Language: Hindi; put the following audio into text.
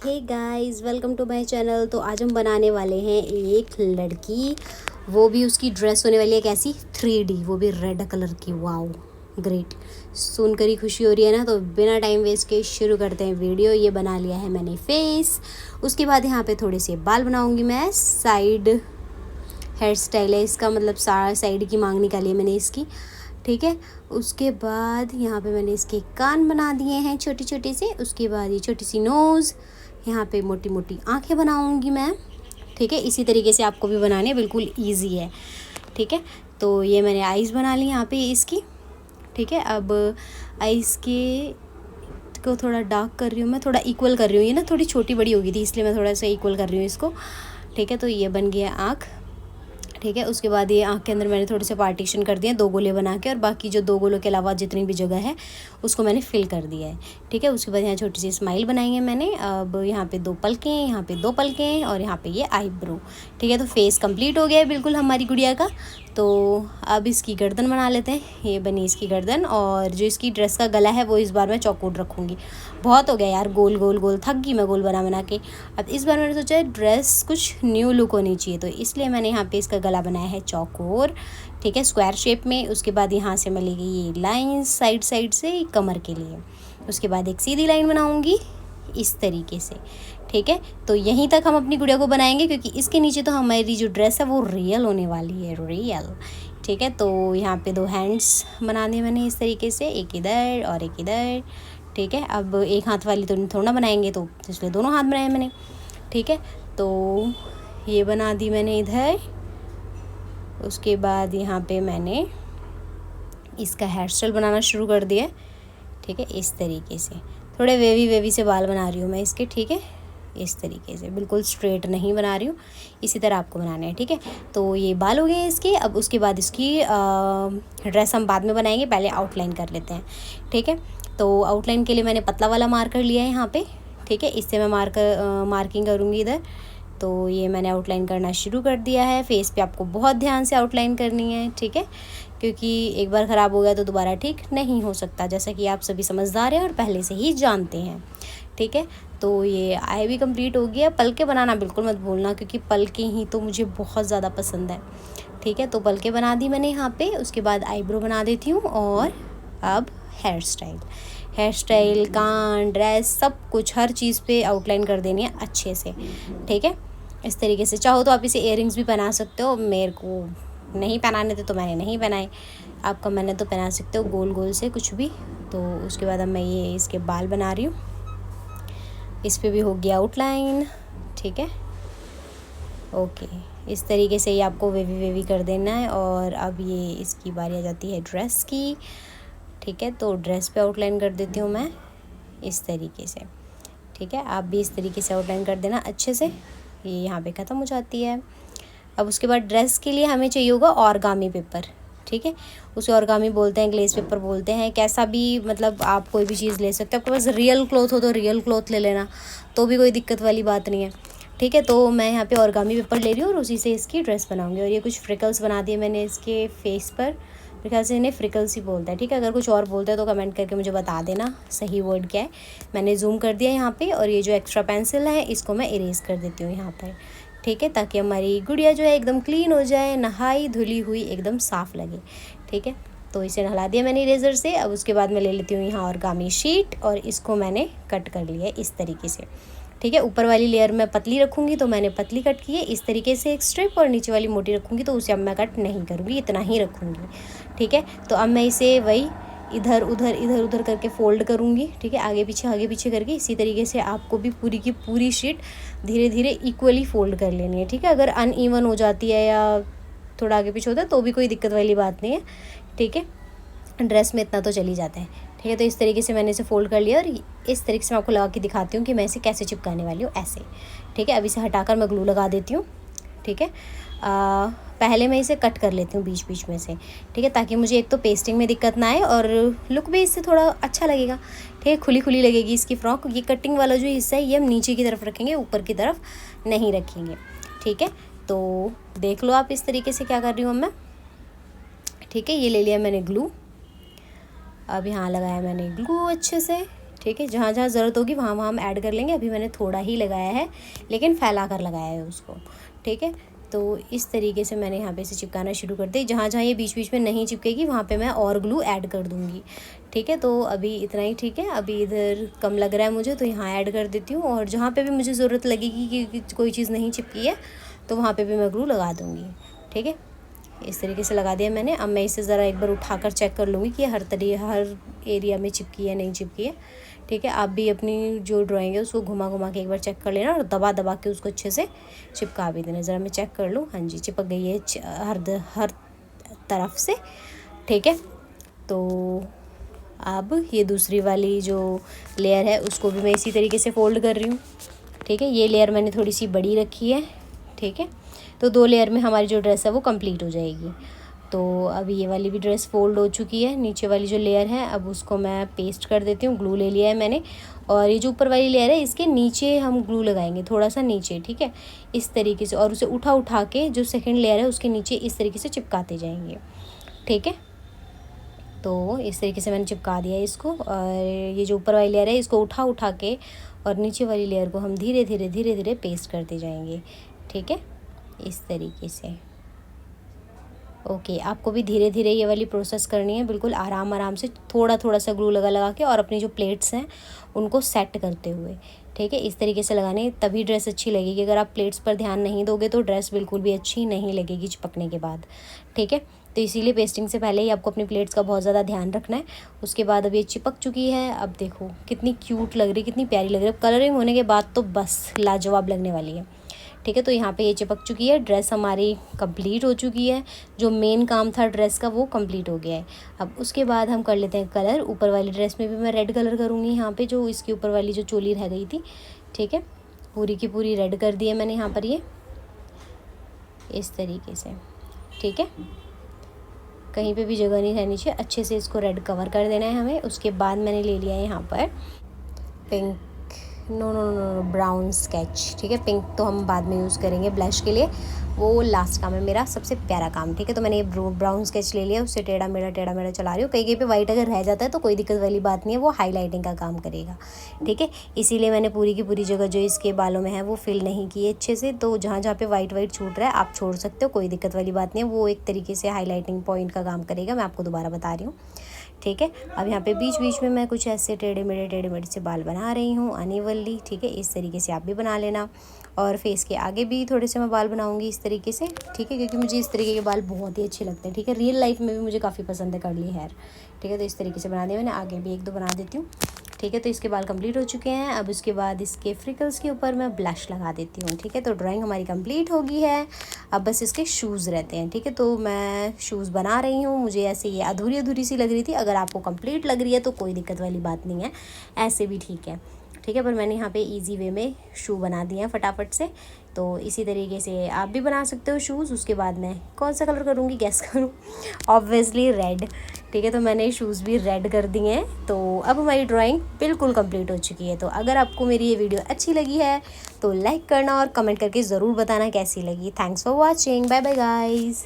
Hey guys, welcome to my channel. तो आज हम बनाने वाले हैं एक लड़की, वो भी उसकी ड्रेस होने वाली है कैसी 3D, वो भी रेड कलर की। वाओ ग्रेट, सुनकर ही खुशी हो रही है ना। तो बिना टाइम वेस्ट के शुरू करते हैं वीडियो। ये बना लिया है मैंने फेस, उसके बाद यहाँ पे थोड़े से बाल बनाऊंगी मैं। साइड हेयर स्टाइल है इसका, मतलब सारा साइड की मांग निकाली है मैंने इसकी, ठीक है। उसके बाद यहाँ पे मैंने इसके कान बना दिए हैं छोटे छोटे से। उसके बाद ये छोटी सी नोज़, यहाँ पे मोटी मोटी आंखें बनाऊंगी मैं, ठीक है। इसी तरीके से आपको भी बनाने हैं, बिल्कुल इजी है, ठीक है। तो ये मैंने आइज़ बना ली यहाँ पे इसकी, ठीक है। अब आइज़ के को थोड़ा डार्क कर रही हूँ मैं, थोड़ा इक्वल कर रही हूँ। ये ना थोड़ी छोटी बड़ी हो गई थी, इसलिए मैं थोड़ा सा इक्वल कर रही हूँ इसको, ठीक है। तो ये बन गया आँख, ठीक है। उसके बाद ये आँख के अंदर मैंने थोड़े से पार्टीशन कर दिए, 2 गोले बना के, और बाकी जो 2 गोलों के अलावा जितनी भी जगह है उसको मैंने फिल कर दिया है, ठीक है। उसके बाद यहाँ छोटी सी स्माइल बनाई है मैंने। अब यहाँ पे 2 पलकें, यहाँ पे 2 पलकें, और यहाँ पे ये आईब्रो, ठीक है। तो फेस कंप्लीट हो गया है बिल्कुल हमारी गुड़िया का। तो अब इसकी गर्दन बना लेते हैं। ये बनी इसकी गर्दन, और जो इसकी ड्रेस का गला है वो इस बार मैं चौकोर रखूँगी। बहुत हो गया यार गोल गोल गोल, थक गई मैं गोल बना के। अब इस बार मैंने सोचा ड्रेस कुछ न्यू लुक होनी चाहिए, तो इसलिए मैंने यहाँ पे इसका गला बनाया है चौकोर, ठीक है, स्क्वायर शेप में। उसके बाद यहाँ से मैं ले गई ये लाइन साइड साइड से कमर के लिए। उसके बाद एक सीधी लाइन बनाऊँगी इस तरीके से, ठीक है। तो यहीं तक हम अपनी गुड़िया को बनाएंगे, क्योंकि इसके नीचे तो हमारी जो ड्रेस है वो रियल होने वाली है, रियल, ठीक है। तो यहाँ पे 2 हैंड्स बना दिए मैंने इस तरीके से, एक इधर और एक इधर, ठीक है। अब एक हाथ वाली तो थोड़ा ना बनाएंगे, तो इसलिए दोनों हाथ बनाए मैंने, ठीक है। तो ये बना दी मैंने इधर। उसके बाद यहाँ पे मैंने इसका हेयर स्टाइल बनाना शुरू कर दिया, ठीक है। इस तरीके से थोड़े वेवी से बाल बना रही हूँ मैं इसके, ठीक है। इस तरीके से बिल्कुल स्ट्रेट नहीं बना रही हूँ, इसी तरह आपको बनाना है, ठीक है। तो ये बाल हो गए इसके। अब उसके बाद इसकी ड्रेस हम बाद में बनाएंगे, पहले आउटलाइन कर लेते हैं, ठीक है। तो आउटलाइन के लिए मैंने पतला वाला मार्कर लिया है यहाँ पे, ठीक है। इससे मैं मार्किंग करूँगी इधर। तो ये मैंने आउटलाइन करना शुरू कर दिया है। फेस पे आपको बहुत ध्यान से आउटलाइन करनी है, ठीक है, क्योंकि एक बार ख़राब हो गया तो दोबारा ठीक नहीं हो सकता, जैसा कि आप सभी समझदार हैं और पहले से ही जानते हैं, ठीक है। तो ये आई भी कंप्लीट हो गया। पलके बनाना बिल्कुल मत भूलना, क्योंकि पलके ही तो मुझे बहुत ज़्यादा पसंद है, ठीक है। तो पलके बना दी मैंने यहाँ पे। उसके बाद आईब्रो बना देती हूँ, और अब हेयर स्टाइल, कान, ड्रेस, सब कुछ हर चीज़ पे आउटलाइन कर देनी है अच्छे से, ठीक है। इस तरीके से चाहो तो आप इसे इयररिंग्स भी पहना सकते हो, मेरे को नहीं पहनाने थे तो मैंने नहीं पहनाए, आपका मैंने तो पहना सकते हो गोल गोल से कुछ भी। तो उसके बाद अब मैं ये इसके बाल बना रही हूँ, इस पे भी हो गया आउटलाइन, ठीक है। ओके, इस तरीके से ये आपको वेवी कर देना है। और अब ये इसकी बारी आ जाती है ड्रेस की, ठीक है। तो ड्रेस पे आउटलाइन कर देती हूँ मैं इस तरीके से, ठीक है। आप भी इस तरीके से आउटलाइन कर देना अच्छे से। ये यहाँ पे ख़त्म हो जाती है। अब उसके बाद ड्रेस के लिए हमें चाहिए होगा ऑरगामी पेपर, ठीक है। उसे ऑरगामी बोलते हैं, ग्लेस पेपर बोलते हैं, कैसा भी, मतलब आप कोई भी चीज़ ले सकते हो। आपके पास रियल क्लॉथ हो तो रियल क्लॉथ ले लेना, तो भी कोई दिक्कत वाली बात नहीं है, ठीक है। तो मैं यहाँ पे ऑरगामी पेपर ले रही हूँ और उसी से इसकी ड्रेस बनाऊँगी। और ये कुछ फ्रिकल्स बना दिए मैंने इसके फेस पर, मेरे ख्याल से इन्हें फ्रिकल्स ही बोलता है, ठीक है। अगर कुछ और बोलता है तो कमेंट करके मुझे बता देना सही वर्ड क्या है। मैंने जूम कर दिया यहाँ पे, और ये जो एक्स्ट्रा पेंसिल है इसको मैं इरेज कर देती हूँ यहाँ पर, ठीक है, ताकि हमारी गुड़िया जो है एकदम क्लीन हो जाए, नहाई धुली हुई एकदम साफ़ लगे, ठीक है। तो इसे नहला दिया मैंने इरेज़र से। अब उसके बाद मैं ले लेती हूँ यहाँ ऑरगामी शीट, और इसको मैंने कट कर लिया है इस तरीके से, ठीक है। ऊपर वाली लेयर मैं पतली रखूँगी तो मैंने पतली कट की है इस तरीके से एक स्ट्रिप, और नीचे वाली मोटी रखूँगी तो उसे अब मैं कट नहीं करूँगी, इतना ही रखूँगी, ठीक है। तो अब मैं इसे वही इधर उधर करके फ़ोल्ड करूँगी, ठीक है, आगे पीछे करके। इसी तरीके से आपको भी पूरी की पूरी शीट धीरे धीरे इक्वली फ़ोल्ड कर लेनी है, ठीक है। अगर अनइवन हो जाती है या थोड़ा आगे पीछे होता है तो भी कोई दिक्कत वाली बात नहीं है, ठीक है। ड्रेस में इतना तो चल ही जाता है, ठीक है। तो इस तरीके से मैंने इसे फ़ोल्ड कर लिया, और इस तरीके से मैं आपको लगा के दिखाती हूँ कि मैं इसे कैसे चिपकाने वाली हूँ, ऐसे, ठीक है। अब इसे हटाकर मैं ग्लू लगा देती हूँ, ठीक है। पहले मैं इसे कट कर लेती हूँ बीच में से, ठीक है, ताकि मुझे एक तो पेस्टिंग में दिक्कत ना आए और लुक भी इससे थोड़ा अच्छा लगेगा, ठीक है। खुली लगेगी इसकी फ्रॉक। ये कटिंग वाला जो हिस्सा है ये हम नीचे की तरफ रखेंगे, ऊपर की तरफ नहीं रखेंगे, ठीक है। तो देख लो आप इस तरीके से क्या कर रही हूँ मैं, ठीक है। ये ले लिया मैंने ग्लू, अब यहाँ लगाया मैंने ग्लू अच्छे से, ठीक है, जहाँ जहाँ ज़रूरत होगी वहाँ वहाँ हम ऐड कर लेंगे। अभी मैंने थोड़ा ही लगाया है, लेकिन फैला कर लगाया है उसको। ठीक है, तो इस तरीके से मैंने यहाँ पे इसे चिपकाना शुरू कर दी। जहाँ जहाँ ये बीच बीच में नहीं चिपकेगी वहाँ पे मैं और ग्लू ऐड कर दूँगी। ठीक है, तो अभी इतना ही ठीक है। अभी इधर कम लग रहा है मुझे, तो यहाँ ऐड कर देती हूँ, और जहाँ पे भी मुझे ज़रूरत लगेगी कि कोई चीज़ नहीं चिपकी है तो वहाँ पे भी मैं ग्लू लगा दूँगी। ठीक है, इस तरीके से लगा दिया मैंने। अब मैं इसे ज़रा एक बार उठाकर चेक कर लूँगी कि हर एरिया में चिपकी है नहीं चिपकी है। ठीक है, आप भी अपनी जो ड्राइंग है उसको घुमा घुमा के एक बार चेक कर लेना, और दबा दबा के उसको अच्छे से चिपका भी देना। ज़रा मैं चेक कर लूँ, हाँ जी चिपक गई है हर तरफ से। ठीक है, तो अब ये दूसरी वाली जो लेयर है उसको भी मैं इसी तरीके से फ़ोल्ड कर रही हूँ। ठीक है, ये लेयर मैंने थोड़ी सी बड़ी रखी है। ठीक है, तो 2 लेयर में हमारी जो ड्रेस है वो कंप्लीट हो जाएगी। तो अभी ये वाली भी ड्रेस फोल्ड हो चुकी है। नीचे वाली जो लेयर है अब उसको मैं पेस्ट कर देती हूँ। ग्लू ले लिया है मैंने, और ये जो ऊपर वाली लेयर है इसके नीचे हम ग्लू लगाएंगे, थोड़ा सा नीचे। ठीक है, इस तरीके से, और उसे उठा उठा के जो सेकंड लेयर है उसके नीचे इस तरीके से चिपकाते जाएंगे। ठीक है, तो इस तरीके से मैंने चिपका दिया है इसको, और ये जो ऊपर वाली लेयर है इसको उठा उठा के और नीचे वाली लेयर को हम धीरे धीरे पेस्ट करते जाएंगे। ठीक है, इस तरीके से। ओके, आपको भी धीरे धीरे ये वाली प्रोसेस करनी है, बिल्कुल आराम आराम से, थोड़ा थोड़ा सा ग्लू लगा के, और अपनी जो प्लेट्स हैं उनको सेट करते हुए। ठीक है, इस तरीके से लगाने, तभी ड्रेस अच्छी लगेगी। अगर आप प्लेट्स पर ध्यान नहीं दोगे तो ड्रेस बिल्कुल भी अच्छी नहीं लगेगी चिपकने के बाद। ठीक है, तो इसीलिए पेस्टिंग से पहले ही आपको अपनी प्लेट्स का बहुत ज़्यादा ध्यान रखना है। उसके बाद अब ये चिपक चुकी है। अब देखो कितनी क्यूट लग रही है, कितनी प्यारी लग रही है। कलरिंग होने के बाद तो बस लाजवाब लगने वाली है। ठीक है, तो यहाँ पे ये चिपक चुकी है। ड्रेस हमारी कंप्लीट हो चुकी है। जो मेन काम था ड्रेस का वो कंप्लीट हो गया है। अब उसके बाद हम कर लेते हैं कलर। ऊपर वाली ड्रेस में भी मैं रेड कलर करूँगी। यहाँ पे जो इसके ऊपर वाली जो चोली रह गई थी, ठीक है, पूरी की पूरी रेड कर दी है मैंने यहाँ पर, ये इस तरीके से। ठीक है, कहीं पे भी जगह नहीं रहनी चाहिए, अच्छे से इसको रेड कवर कर देना है हमें। उसके बाद मैंने ले लिया है यहाँ पर पिंक, नो ब्राउन स्केच। ठीक है, पिंक तो हम बाद में यूज़ करेंगे ब्लश के लिए, वो लास्ट काम है मेरा, सबसे प्यारा काम। ठीक है, तो मैंने ये ब्राउन स्केच ले लिया, उससे टेढ़ा मेढ़ा चला रही हूँ। कहीं कहीं पे वाइट अगर रह जाता है तो कोई दिक्कत वाली बात नहीं है, वो हाईलाइटिंग का काम करेगा। ठीक है, इसीलिए मैंने पूरी की पूरी जगह जो इसके बालों में है वो फिल नहीं की है अच्छे से। तो जहाँ जहाँ पे वाइट छूट रहा है आप छोड़ सकते हो, कोई दिक्कत वाली बात नहीं है, वो एक तरीके से हाईलाइटिंग पॉइंट का काम करेगा। मैं आपको दोबारा बता रही हूँ। ठीक है, अब यहाँ पे बीच बीच में मैं कुछ ऐसे टेढ़े मेढ़े से बाल बना रही हूँ अनइवनली। ठीक है, इस तरीके से आप भी बना लेना, और फेस के आगे भी थोड़े से मैं बाल बनाऊंगी इस तरीके से। ठीक है, क्योंकि मुझे इस तरीके के बाल बहुत ही अच्छे लगते हैं। ठीक है, रियल लाइफ में भी मुझे काफ़ी पसंद है कर्ली हेयर। ठीक है, तो इस तरीके से बना दिया मैंने, आगे भी 1-2 बना देती हूँ। ठीक है, तो इसके बाल कंप्लीट हो चुके हैं। अब उसके बाद इसके फ्रिकल्स के ऊपर मैं ब्लश लगा देती हूँ। ठीक है, तो ड्राइंग हमारी कंप्लीट हो गई है। अब बस इसके शूज़ रहते हैं। ठीक है, तो मैं शूज़ बना रही हूँ। मुझे ऐसे ये अधूरी सी लग रही थी, अगर आपको कंप्लीट लग रही है तो कोई दिक्कत वाली बात नहीं है, ऐसे भी ठीक है। ठीक है, पर मैंने यहाँ पे इजी वे में शू बना दिए हैं फटाफट से। तो इसी तरीके से आप भी बना सकते हो शूज़। उसके बाद मैं कौन सा कलर करूँगी, गैस करूँ, ऑब्वियसली रेड। ठीक है, तो मैंने शूज़ भी रेड कर दिए हैं। तो अब हमारी ड्राइंग बिल्कुल कंप्लीट हो चुकी है। तो अगर आपको मेरी ये वीडियो अच्छी लगी है तो लाइक करना और कमेंट करके ज़रूर बताना कैसी लगी। Thanks for watching, bye bye guys.